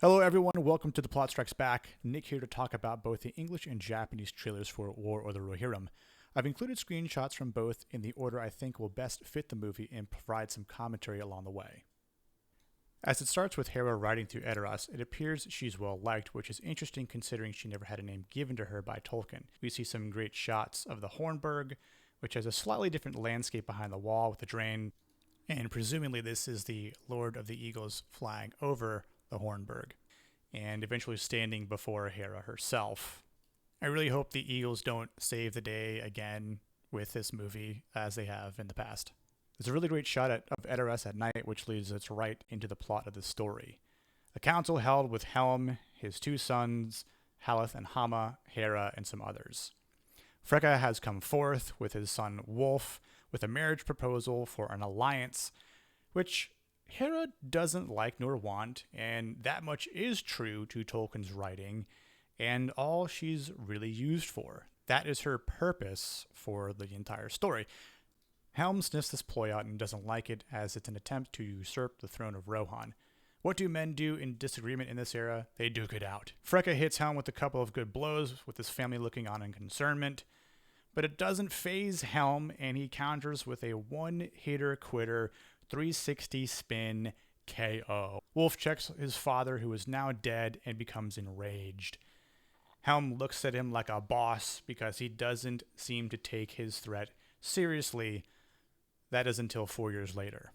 Hello everyone, welcome to The Plot Strikes Back. Nick here to talk about both the English and Japanese trailers for War or the Rohirrim. I've included screenshots from both in the order I think will best fit the movie and provide some commentary along the way. As it starts with Hera riding through Edoras, it appears she's well liked, which is interesting considering she never had a name given to her by Tolkien. We see some great shots of the Hornburg, which has a slightly different landscape behind the wall with the drain, and presumably this is the Lord of the Eagles flying over the Hornburg, and eventually standing before Hera herself. I really hope the Eagles don't save the day again with this movie as they have in the past. There's a really great shot of Edoras at night, which leads us right into the plot of the story. A council held with Helm, his two sons, Haleth and Hama, Hera, and some others. Freka has come forth with his son Wolf with a marriage proposal for an alliance, which Hera doesn't like nor want, and that much is true to Tolkien's writing, and all she's really used for. That is her purpose for the entire story. Helm sniffs this ploy out and doesn't like it, as it's an attempt to usurp the throne of Rohan. What do men do in disagreement in this era? They duke it out. Freka hits Helm with a couple of good blows, with his family looking on in concernment, but it doesn't faze Helm, and he counters with a one-hitter quitter 360 spin KO. Wolf checks his father, who is now dead, and becomes enraged. Helm looks at him like a boss because he doesn't seem to take his threat seriously. That is until 4 years later.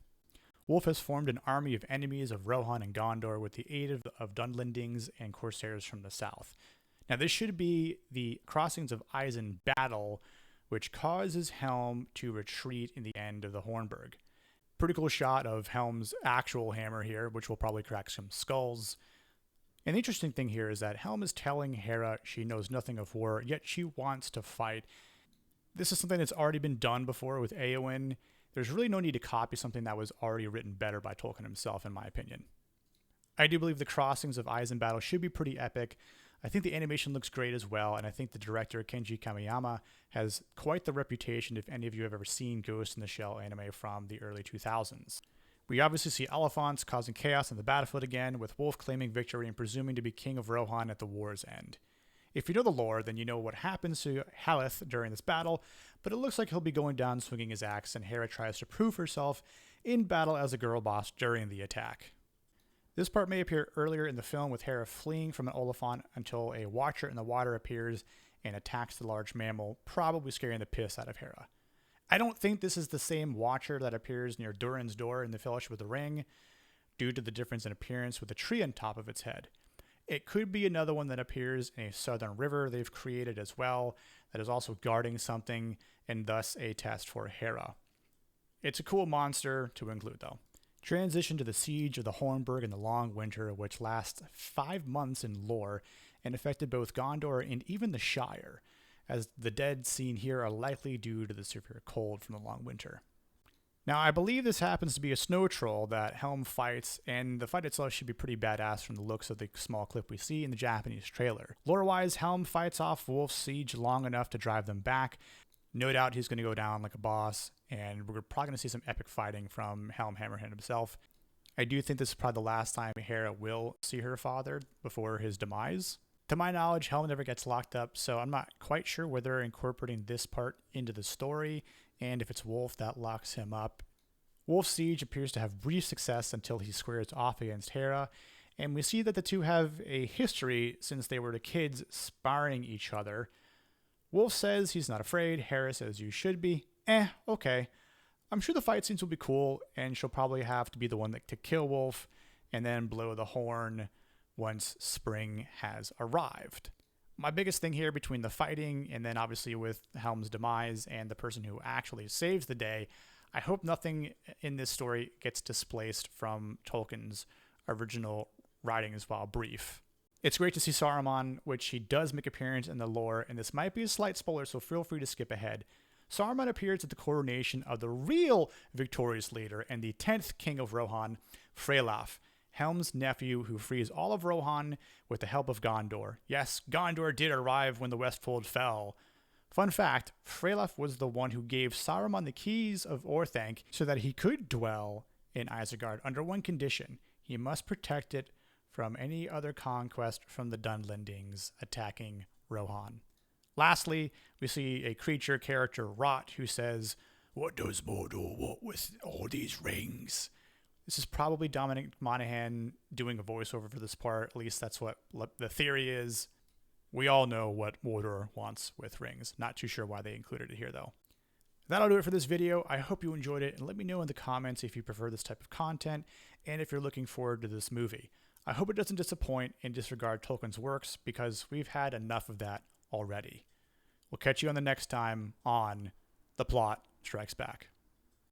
Wolf has formed an army of enemies of Rohan and Gondor with the aid of Dunlendings and Corsairs from the south. Now this should be the Crossings of Isen battle, which causes Helm to retreat in the end of the Hornburg. Pretty cool shot of Helm's actual hammer here, which will probably crack some skulls. And the interesting thing here is that Helm is telling Hera she knows nothing of war, yet she wants to fight. This is something that's already been done before with Eowyn. There's really no need to copy something that was already written better by Tolkien himself, in my opinion. I do believe the Crossings of Isen battle should be pretty epic. I think the animation looks great as well, and I think the director, Kenji Kamiyama, has quite the reputation if any of you have ever seen Ghost in the Shell anime from the early 2000s. We obviously see elephants causing chaos on the battlefield again, with Wolf claiming victory and presuming to be king of Rohan at the war's end. If you know the lore, then you know what happens to Haleth during this battle, but it looks like he'll be going down swinging his axe, and Hera tries to prove herself in battle as a girl boss during the attack. This part may appear earlier in the film, with Hera fleeing from an Oliphant until a Watcher in the water appears and attacks the large mammal, probably scaring the piss out of Hera. I don't think this is the same Watcher that appears near Durin's door in the Fellowship of the Ring, due to the difference in appearance with a tree on top of its head. It could be another one that appears in a southern river they've created as well, that is also guarding something, and thus a test for Hera. It's a cool monster to include, though. Transition to the siege of the Hornburg in the long winter, which lasts 5 months in lore and affected both Gondor and even the Shire, as the dead seen here are likely due to the severe cold from the long winter. Now, I believe this happens to be a snow troll that Helm fights, and the fight itself should be pretty badass from the looks of the small clip we see in the Japanese trailer. Lore-wise, Helm fights off Wolf's siege long enough to drive them back. No doubt he's going to go down like a boss, and we're probably going to see some epic fighting from Helm Hammerhand himself. I do think this is probably the last time Hera will see her father before his demise. To my knowledge, Helm never gets locked up, so I'm not quite sure whether they're incorporating this part into the story, and if it's Wolf that locks him up. Wolf's siege appears to have brief success until he squares off against Hera, and we see that the two have a history since they were the kids sparring each other. Wolf says he's not afraid, Hera says you should be. Okay. I'm sure the fight scenes will be cool, and she'll probably have to be the one to kill Wolf, and then blow the horn once spring has arrived. My biggest thing here between the fighting, and then obviously with Helm's demise and the person who actually saves the day, I hope nothing in this story gets displaced from Tolkien's original writings while brief. It's great to see Saruman, which he does make appearance in the lore, and this might be a slight spoiler, so feel free to skip ahead. Saruman appears at the coronation of the real victorious leader and the 10th king of Rohan, Freylaf, Helm's nephew who frees all of Rohan with the help of Gondor. Yes, Gondor did arrive when the Westfold fell. Fun fact, Freylaf was the one who gave Saruman the keys of Orthanc so that he could dwell in Isengard under one condition. He must protect it from any other conquest from the Dunlendings attacking Rohan. Lastly, we see a creature character, Rot, who says, "What does Mordor want with all these rings?" This is probably Dominic Monaghan doing a voiceover for this part. At least that's what the theory is. We all know what Mordor wants with rings. Not too sure why they included it here, though. That'll do it for this video. I hope you enjoyed it, and let me know in the comments if you prefer this type of content and if you're looking forward to this movie. I hope it doesn't disappoint and disregard Tolkien's works, because we've had enough of that already. We'll catch you on the next time on The Plot Strikes Back.